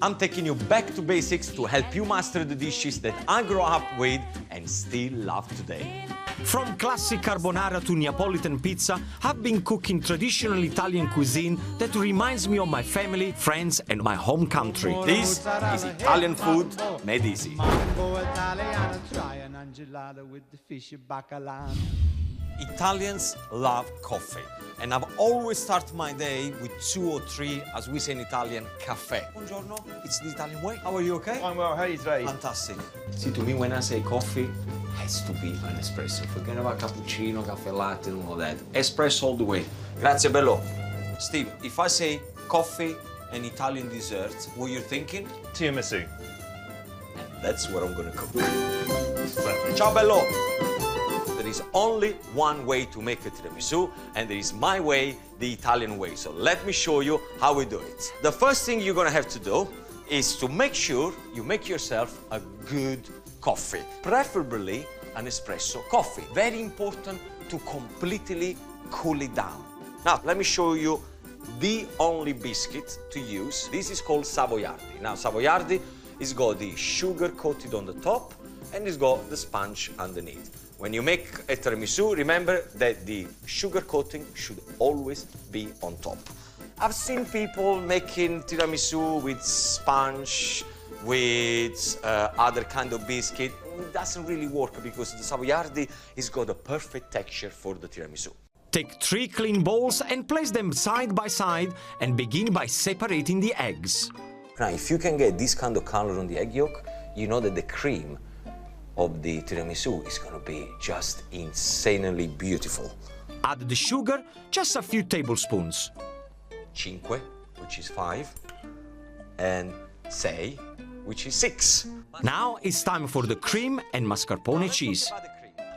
I'm taking you back to basics to help you master the dishes that I grew up with and still love today. From classic carbonara to Neapolitan pizza, I've been cooking traditional Italian cuisine that reminds me of my family, friends and my home country. This is Italian food made easy. Italians love coffee, and I've always started my day with 2 or 3, as we say in Italian, caffè. Buongiorno, it's the Italian way. How are you, okay? I'm well, how are you today? Fantastic. See, to me, when I say coffee, it has to be an espresso. Forget about cappuccino, caffè latte, and all that. Espresso all the way. Grazie, bello. Steve, if I say coffee and Italian desserts, what you're thinking? Tiramisu. And that's what I'm gonna cook. Ciao, bello. There is only one way to make a tiramisu, and there is my way, the Italian way. So let me show you how we do it. The first thing you're gonna have to do is to make sure you make yourself a good coffee, preferably an espresso coffee. Very important to completely cool it down. Now, let me show you the only biscuit to use. This is called Savoiardi. Now, Savoiardi is got the sugar coated on the top, and it's got the sponge underneath. When you make a tiramisu, remember that the sugar coating should always be on top. I've seen people making tiramisu with sponge, with other kind of biscuit. It doesn't really work because the Savoiardi has got a perfect texture for the tiramisu. Take 3 clean bowls and place them side by side and begin by separating the eggs. Now, if you can get this kind of color on the egg yolk, you know that the cream of the tiramisu is going to be just insanely beautiful. Add the sugar, just a few tablespoons. 5, which is 5, and 6, which is 6. Now it's time for the cream and mascarpone cheese.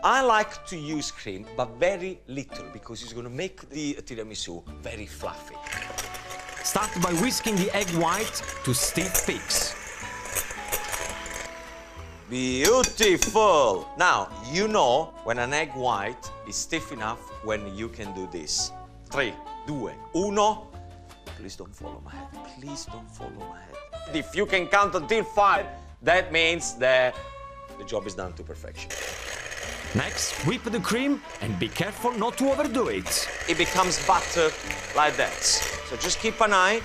I like to use cream, but very little, because it's going to make the tiramisu very fluffy. Start by whisking the egg white to stiff peaks. Beautiful! Now, you know when an egg white is stiff enough when you can do this. 3, 2, 1. Please don't follow my head. Please don't follow my head. If you can count until 5, that means that the job is done to perfection. Next, whip the cream and be careful not to overdo it. It becomes butter like that. So just keep an eye.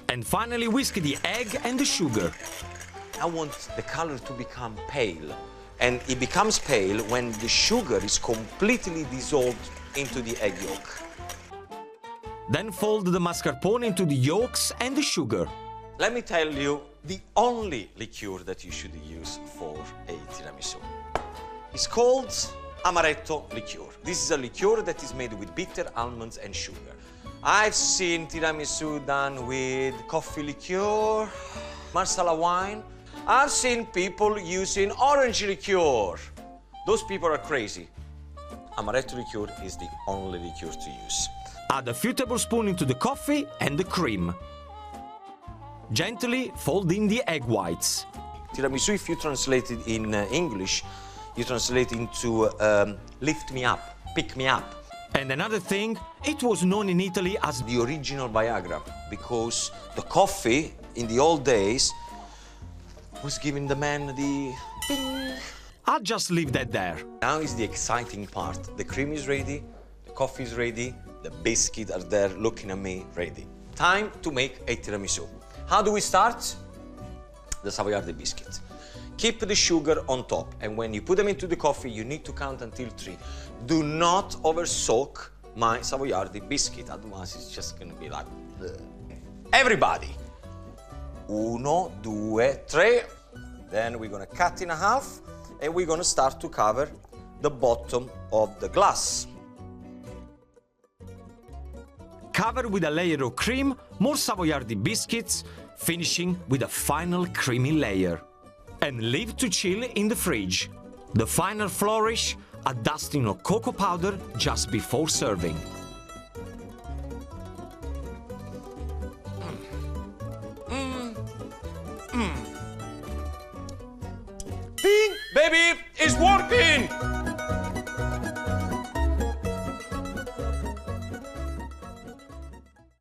And finally whisk the egg and the sugar. I want the color to become pale. And it becomes pale when the sugar is completely dissolved into the egg yolk. Then fold the mascarpone into the yolks and the sugar. Let me tell you the only liqueur that you should use for a tiramisu. It's called amaretto liqueur. This is a liqueur that is made with bitter almonds and sugar. I've seen tiramisu done with coffee liqueur, marsala wine. I've seen people using orange liqueur. Those people are crazy. Amaretto liqueur is the only liqueur to use. Add a few tablespoons into the coffee and the cream. Gently fold in the egg whites. Tiramisu, if you translate it in English, you translate into lift me up, pick me up. And another thing, it was known in Italy as the original Viagra, because the coffee in the old days was giving the man the ping. I'll just leave that there. Now is the exciting part. The cream is ready, the coffee is ready, the biscuits are there looking at me, ready. Time to make a tiramisu. How do we start? The Savoiardi biscuit. Keep the sugar on top, and when you put them into the coffee, you need to count until 3. Do not over-soak my Savoiardi biscuit, otherwise it's just gonna be like... Bleh. Everybody! 1, 2, 3. Then we're gonna cut in half, and we're gonna start to cover the bottom of the glass. Cover with a layer of cream, more Savoiardi biscuits, finishing with a final creamy layer. And leave to chill in the fridge. The final flourish, a dusting of cocoa powder just before serving.